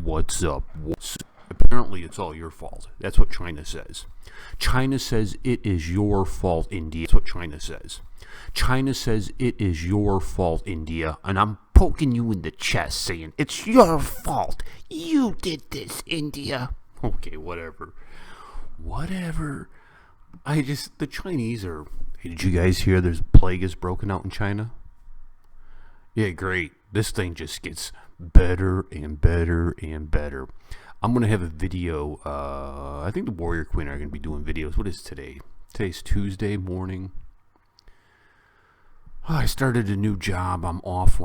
What's up? Apparently it's all your fault. That's what China says. China says it is your fault, India. That's what China says. China says it is your fault, India, and I'm poking you in the chest saying, it's your fault. You did this, India. Okay, whatever. The Chinese are... Hey, did you guys hear there's a plague is broken out in China? Yeah, great. This thing just gets better and better and better. I'm going to have a video. I think the Warrior Queen are going to be doing videos. What is today? Today's Tuesday morning. I started a new job. I'm off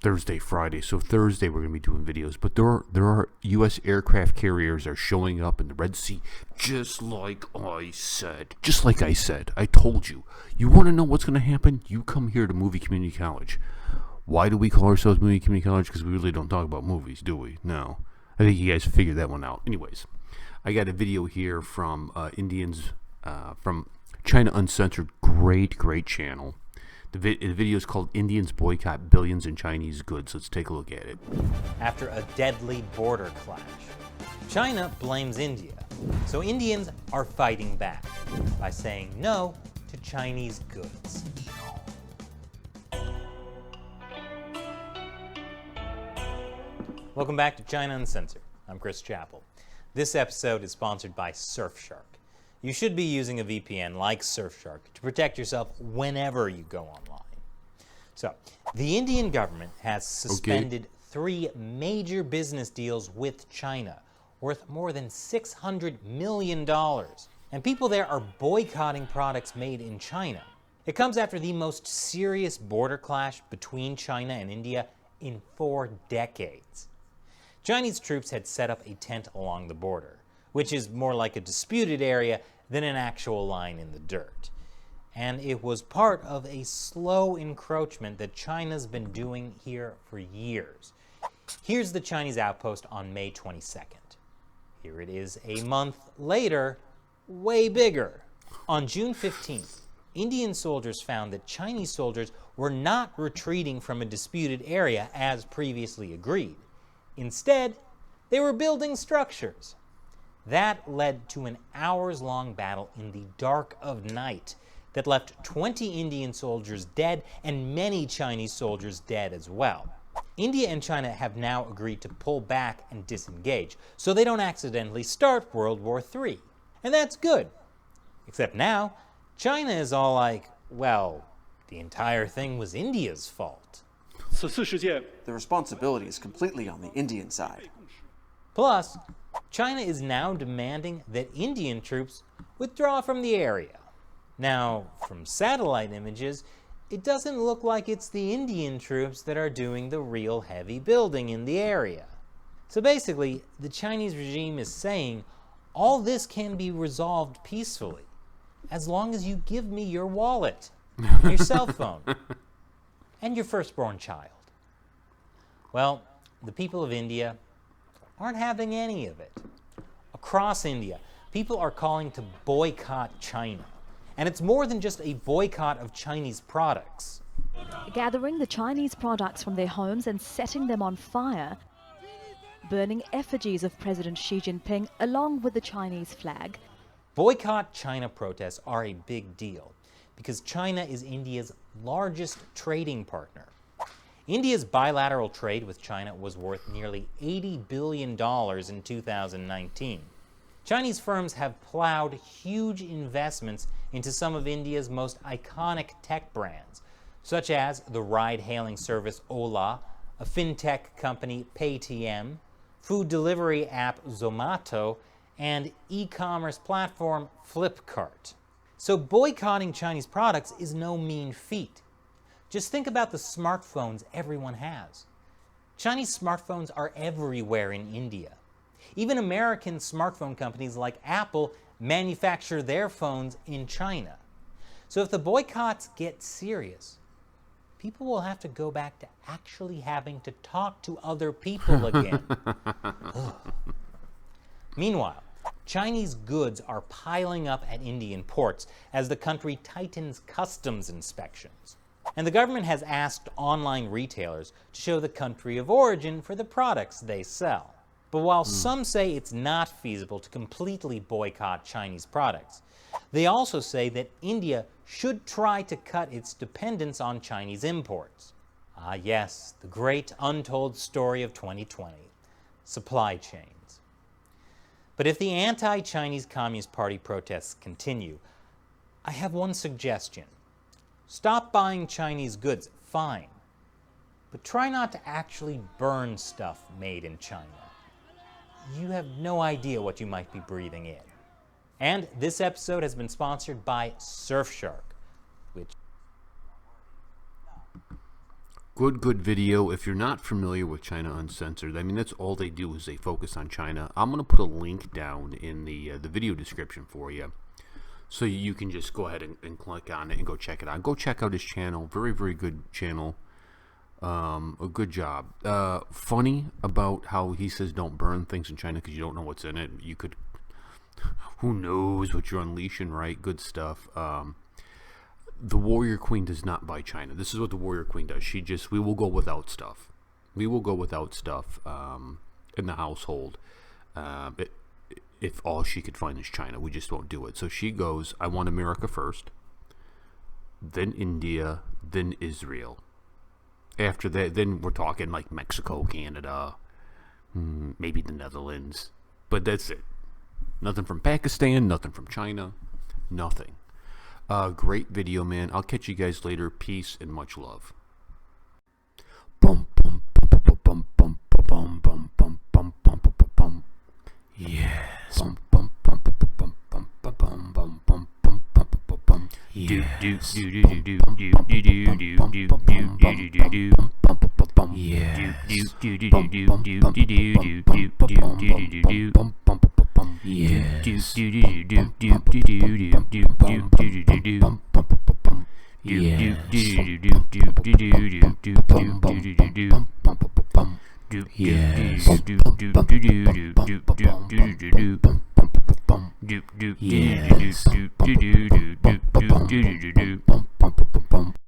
Thursday, Friday. So Thursday we're going to be doing videos. But there are U.S. aircraft carriers are showing up in the Red Sea, just like I said. Just like I said. I told you. You want to know what's going to happen? You come here to Movie Community College. Why do we call ourselves Movie Community College? Because we really don't talk about movies, do we? No. I think you guys figured that one out. Anyways, I got a video here from Indians from China Uncensored. Great channel. The video is called Indians Boycott Billions in Chinese Goods. Let's take a look at it. After a deadly border clash, China blames India. So Indians are fighting back by saying no to Chinese goods. Welcome back to China Uncensored. I'm Chris Chappell. This episode is sponsored by Surfshark. You should be using a VPN like Surfshark to protect yourself whenever you go online. So, the Indian government has suspended 3 major business deals with China, worth more than $600 million. And people there are boycotting products made in China. It comes after the most serious border clash between China and India in 4 decades. Chinese troops had set up a tent along the border, which is more like a disputed area than an actual line in the dirt. And it was part of a slow encroachment that China's been doing here for years. Here's the Chinese outpost on May 22nd. Here it is a month later, way bigger. On June 15th, Indian soldiers found that Chinese soldiers were not retreating from a disputed area as previously agreed. Instead, they were building structures. That led to an hours-long battle in the dark of night that left 20 Indian soldiers dead and many Chinese soldiers dead as well. India and China have now agreed to pull back and disengage so they don't accidentally start World War III. And that's good. Except now, China is all like, well, the entire thing was India's fault. The responsibility is completely on the Indian side. Plus, China is now demanding that Indian troops withdraw from the area. Now, from satellite images, it doesn't look like it's the Indian troops that are doing the real heavy building in the area. So basically, the Chinese regime is saying all this can be resolved peacefully, as long as you give me your wallet, your cell phone, and your firstborn child. Well, the people of India aren't having any of it. Across India, people are calling to boycott China. And it's more than just a boycott of Chinese products. Gathering the Chinese products from their homes and setting them on fire, burning effigies of President Xi Jinping along with the Chinese flag. Boycott China protests are a big deal because China is India's largest trading partner. India's bilateral trade with China was worth nearly $80 billion in 2019. Chinese firms have plowed huge investments into some of India's most iconic tech brands, such as the ride-hailing service Ola, a fintech company Paytm, food delivery app Zomato, and e-commerce platform Flipkart. So boycotting Chinese products is no mean feat. Just think about the smartphones everyone has. Chinese smartphones are everywhere in India. Even American smartphone companies like Apple manufacture their phones in China. So if the boycotts get serious, people will have to go back to actually having to talk to other people again. Meanwhile, Chinese goods are piling up at Indian ports as the country tightens customs inspections. And the government has asked online retailers to show the country of origin for the products they sell. But while some say it's not feasible to completely boycott Chinese products, they also say that India should try to cut its dependence on Chinese imports. Ah yes, the great untold story of 2020, supply chains. But if the anti-Chinese Communist Party protests continue, I have one suggestion. Stop buying Chinese goods, fine, but try not to actually burn stuff made in China. You have no idea what you might be breathing in. And this episode has been sponsored by Surfshark, which... Good video. If you're not familiar with China Uncensored, I mean, that's all they do is they focus on China. I'm going to put a link down in the video description for you, so you can just go ahead and click on it and go check it out. Go check out his channel. Very, very good channel. A good job. Funny about how he says don't burn things in China because you don't know what's in it. You could... Who knows what you're unleashing, right? Good stuff. The Warrior Queen does not buy China. This is what the Warrior Queen does. She just... We will go without stuff. We will go without stuff in the household. If all she could find is China, we just won't do it. So she goes, I want America first, then India, then Israel. After that, then we're talking like Mexico, Canada, maybe the Netherlands. But that's it. Nothing from Pakistan, nothing from China, nothing. Great video, man. I'll catch you guys later. Peace and much love. Bum, bum, bum, bum, bum, bum, bum, bum, bum, bum, bum, bum, bum. Yes. Bum, bum, bum, bum, bum, bum, bum, bum, bum, bum, bum, bum, bum, bum. Do do do do do do do do do do do do do do. Yes. Do do do do do do do do do do do do do do. Yes. Do do do do do do do do do do do do do. Yes. Do do do do do do do do do do do do do. Yes. Do do do do do do do do do do do. Do do do do do do do do do do do do.